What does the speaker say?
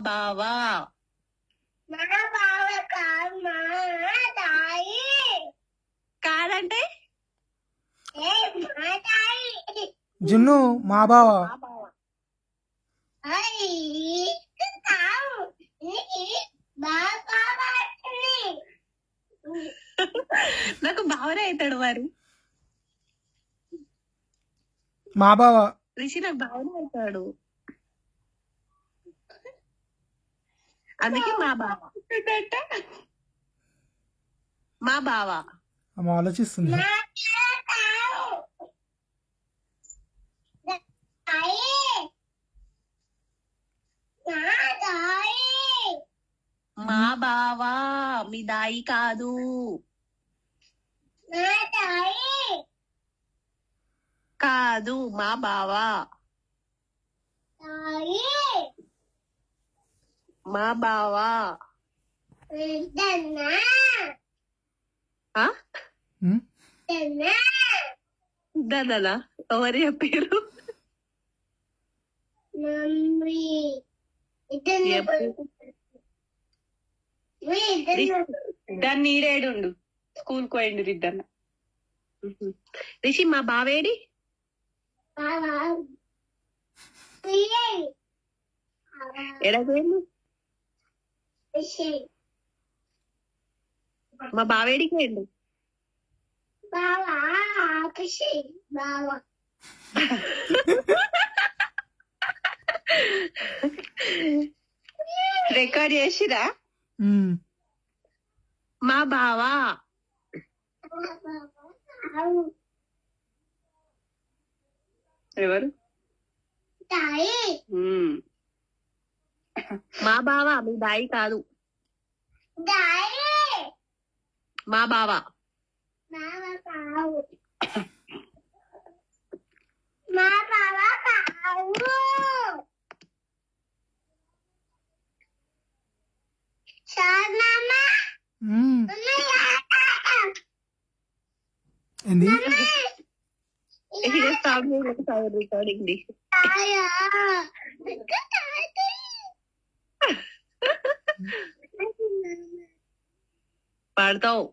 బావా. కాదంటే జున్ను మా బావ. నాకు బావనే అవుతాడు మరి. మా బావ. రిషి నాకు బావనే అవుతాడు, అందుకే మా బావ. మా బావ ఆమె ఆలోచిస్తుంది. మా బావా, మీ దాయి కాదు. కాదు మా బావా. మా బావా. ఆ? దదనా ఎవరు చెప్పారు? దాన్ని నీడేడుండు, స్కూల్ పోయిండు ఇద్దరు. రిషి మా బావేడి? ఎడపోయిండు? మా బావేడికి పోయిండు. రికార్డ్ చేసిరా? మా బావా. ఎవరు? మా బావా, మీ దాయి కాదు. మా బావా. ఏంది? రికార్డింగ్ పాడతావు.